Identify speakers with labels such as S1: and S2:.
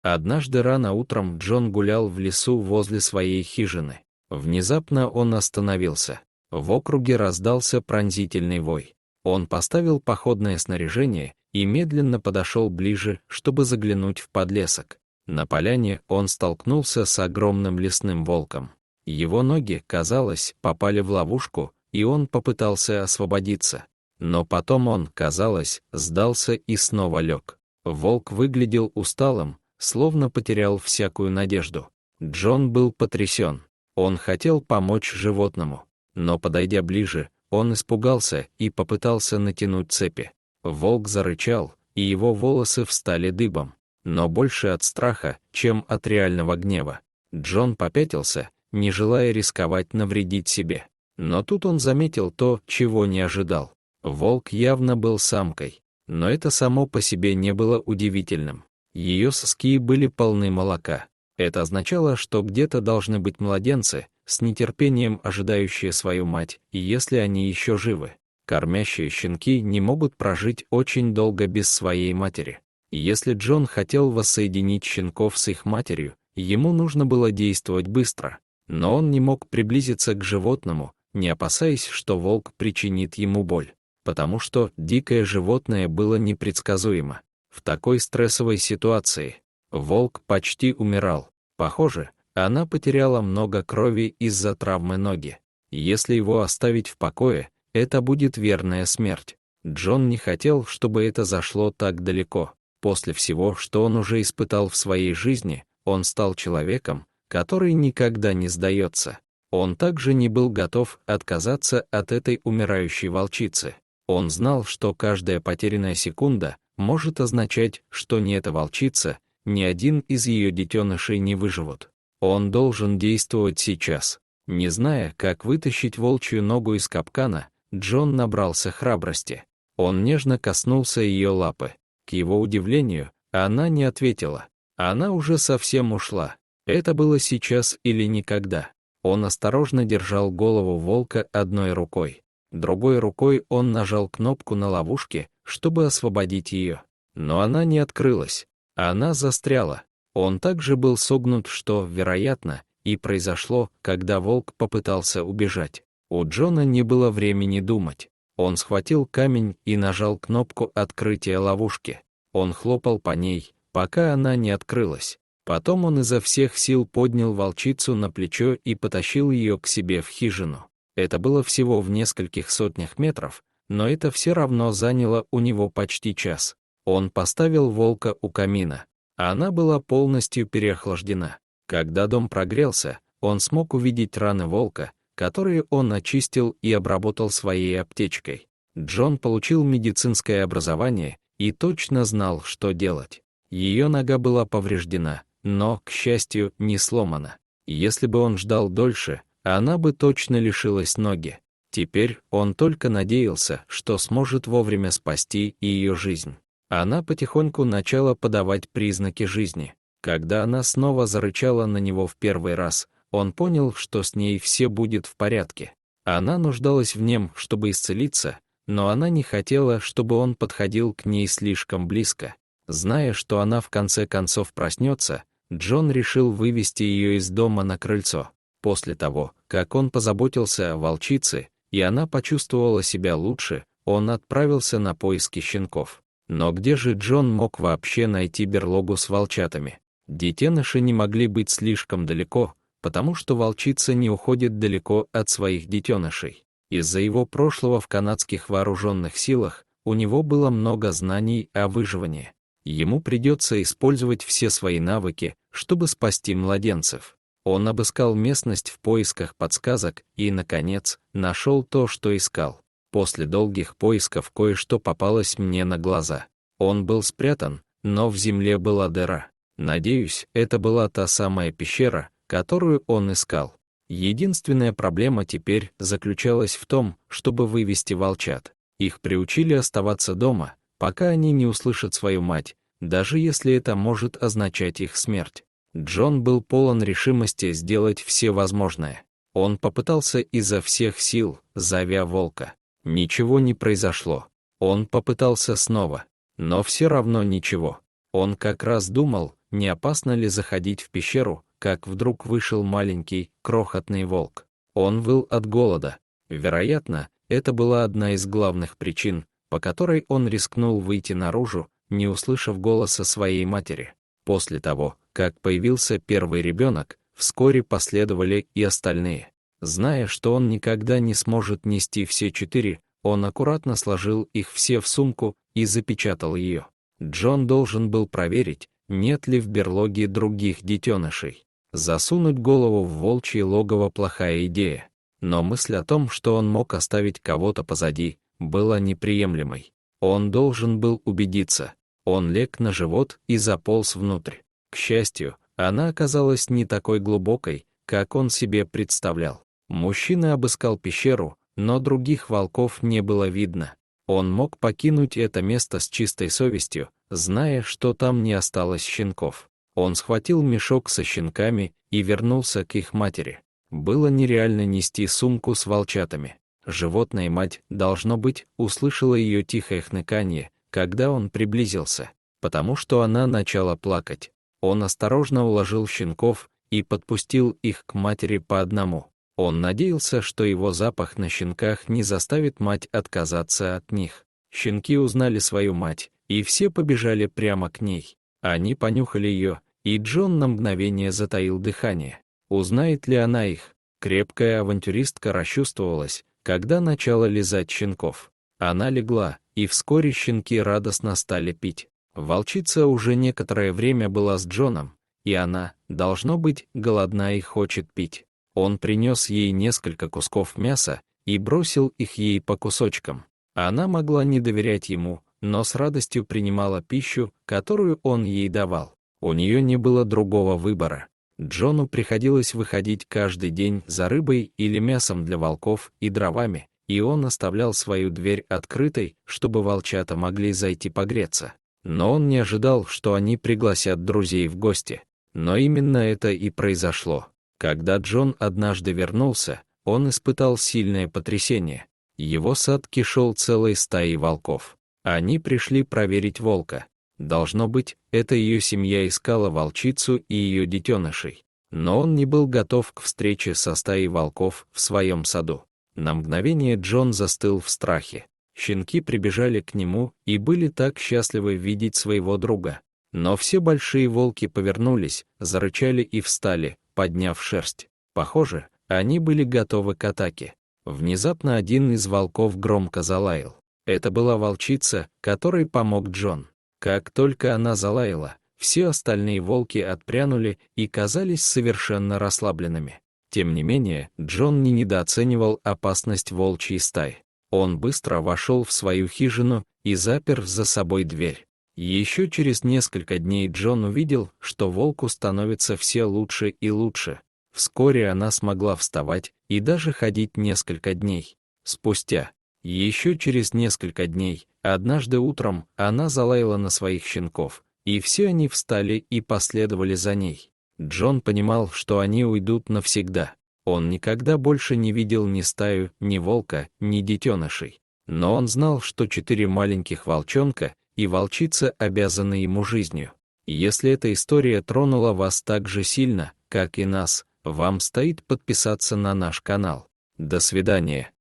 S1: Однажды рано утром Джон гулял в лесу возле своей хижины. Внезапно он остановился. В округе раздался пронзительный вой. Он поставил походное снаряжение и медленно подошел ближе, чтобы заглянуть в подлесок. На поляне он столкнулся с огромным лесным волком. Его ноги, казалось, попали в ловушку, и он попытался освободиться. Но потом он, казалось, сдался и снова лег. Волк выглядел усталым, словно потерял всякую надежду. Джон был потрясен. Он хотел помочь животному, но, подойдя ближе, он испугался и попытался натянуть цепи. Волк зарычал, и его волосы встали дыбом, но больше от страха, чем от реального гнева. Джон попятился, не желая рисковать навредить себе. Но тут он заметил то, чего не ожидал. Волк явно был самкой, но это само по себе не было удивительным. Ее соски были полны молока. Это означало, что где-то должны быть младенцы, с нетерпением ожидающие свою мать, и если они еще живы. Кормящие щенки не могут прожить очень долго без своей матери. И если Джон хотел воссоединить щенков с их матерью, ему нужно было действовать быстро. Но он не мог приблизиться к животному, не опасаясь, что волк причинит ему боль, потому что дикое животное было непредсказуемо. В такой стрессовой ситуации волк почти умирал. Похоже, она потеряла много крови из-за травмы ноги. Если его оставить в покое, это будет верная смерть. Джон не хотел, чтобы это зашло так далеко. После всего, что он уже испытал в своей жизни, он стал человеком, который никогда не сдается. Он также не был готов отказаться от этой умирающей волчицы. Он знал, что каждая потерянная секунда может означать, что ни эта волчица, ни один из ее детенышей не выживут. Он должен действовать сейчас. Не зная, как вытащить волчью ногу из капкана, Джон набрался храбрости. Он нежно коснулся ее лапы. К его удивлению, она не ответила. Она уже совсем ушла. Это было сейчас или никогда. Он осторожно держал голову волка одной рукой. Другой рукой он нажал кнопку на ловушке, чтобы освободить ее. Но она не открылась. Она застряла. Он также был согнут, что, вероятно, и произошло, когда волк попытался убежать. У Джона не было времени думать. Он схватил камень и нажал кнопку открытия ловушки. Он хлопал по ней, пока она не открылась. Потом он изо всех сил поднял волчицу на плечо и потащил ее к себе в хижину. Это было всего в нескольких сотнях метров, но это все равно заняло у него почти час. Он поставил волка у камина. Она была полностью переохлаждена. Когда дом прогрелся, он смог увидеть раны волка, которые он очистил и обработал своей аптечкой. Джон получил медицинское образование и точно знал, что делать. Ее нога была повреждена, но, к счастью, не сломана. Если бы он ждал дольше, она бы точно лишилась ноги. Теперь он только надеялся, что сможет вовремя спасти ее жизнь. Она потихоньку начала подавать признаки жизни. Когда она снова зарычала на него в первый раз, он понял, что с ней все будет в порядке. Она нуждалась в нем, чтобы исцелиться, но она не хотела, чтобы он подходил к ней слишком близко. Зная, что она в конце концов проснется, Джон решил вывести ее из дома на крыльцо. После того, как он позаботился о волчице, и она почувствовала себя лучше, он отправился на поиски щенков. Но где же Джон мог вообще найти берлогу с волчатами? Детеныши не могли быть слишком далеко, потому что волчица не уходит далеко от своих детенышей. Из-за его прошлого в канадских вооруженных силах у него было много знаний о выживании. Ему придется использовать все свои навыки, чтобы спасти младенцев. Он обыскал местность в поисках подсказок и, наконец, нашел то, что искал. После долгих поисков кое-что попалось мне на глаза. Он был спрятан, но в земле была дыра. Надеюсь, это была та самая пещера, которую он искал. Единственная проблема теперь заключалась в том, чтобы вывести волчат. Их приучили оставаться дома, пока они не услышат свою мать, даже если это может означать их смерть. Джон был полон решимости сделать все возможное. Он попытался изо всех сил, зовя волка. Ничего не произошло. Он попытался снова, но все равно ничего. Он как раз думал, не опасно ли заходить в пещеру, как вдруг вышел маленький, крохотный волк. Он выл от голода. Вероятно, это была одна из главных причин, по которой он рискнул выйти наружу, не услышав голоса своей матери. После того, как появился первый ребенок, вскоре последовали и остальные. Зная, что он никогда не сможет нести все 4, он аккуратно сложил их все в сумку и запечатал ее. Джон должен был проверить, нет ли в берлоге других детенышей. Засунуть голову в волчье логово — плохая идея. Но мысль о том, что он мог оставить кого-то позади, была неприемлемой. Он должен был убедиться. Он лег на живот и заполз внутрь. К счастью, она оказалась не такой глубокой, как он себе представлял. Мужчина обыскал пещеру, но других волков не было видно. Он мог покинуть это место с чистой совестью, зная, что там не осталось щенков. Он схватил мешок со щенками и вернулся к их матери. Было нереально нести сумку с волчатами. Животная мать, должно быть, услышала ее тихое хныканье, когда он приблизился, потому что она начала плакать. Он осторожно уложил щенков и подпустил их к матери по одному. Он надеялся, что его запах на щенках не заставит мать отказаться от них. Щенки узнали свою мать, и все побежали прямо к ней. Они понюхали ее, и Джон на мгновение затаил дыхание. Узнает ли она их? Крепкая авантюристка расчувствовалась, когда начала лизать щенков. Она легла, и вскоре щенки радостно стали пить. Волчица уже некоторое время была с Джоном, и она, должно быть, голодна и хочет пить. Он принес ей несколько кусков мяса и бросил их ей по кусочкам. Она могла не доверять ему, но с радостью принимала пищу, которую он ей давал. У нее не было другого выбора. Джону приходилось выходить каждый день за рыбой или мясом для волков и дровами, и он оставлял свою дверь открытой, чтобы волчата могли зайти погреться. Но он не ожидал, что они пригласят друзей в гости. Но именно это и произошло. Когда Джон однажды вернулся, он испытал сильное потрясение. Его сад кишел целой стаей волков. Они пришли проверить волка. Должно быть, это ее семья искала волчицу и ее детенышей. Но он не был готов к встрече со стаей волков в своем саду. На мгновение Джон застыл в страхе. Щенки прибежали к нему и были так счастливы видеть своего друга. Но все большие волки повернулись, зарычали и встали, подняв шерсть. Похоже, они были готовы к атаке. Внезапно один из волков громко залаял. Это была волчица, которой помог Джон. Как только она залаяла, все остальные волки отпрянули и казались совершенно расслабленными. Тем не менее, Джон не недооценивал опасность волчьей стаи. Он быстро вошел в свою хижину и запер за собой дверь. Еще через несколько дней Джон увидел, что волку становится все лучше и лучше. Вскоре она смогла вставать и даже ходить несколько дней. Спустя, еще через несколько дней, однажды утром, она залаяла на своих щенков, и все они встали и последовали за ней. Джон понимал, что они уйдут навсегда. Он никогда больше не видел ни стаю, ни волка, ни детенышей. Но он знал, что 4 маленьких волчонка и волчица обязаны ему жизнью. Если эта история тронула вас так же сильно, как и нас, вам стоит подписаться на наш канал. До свидания.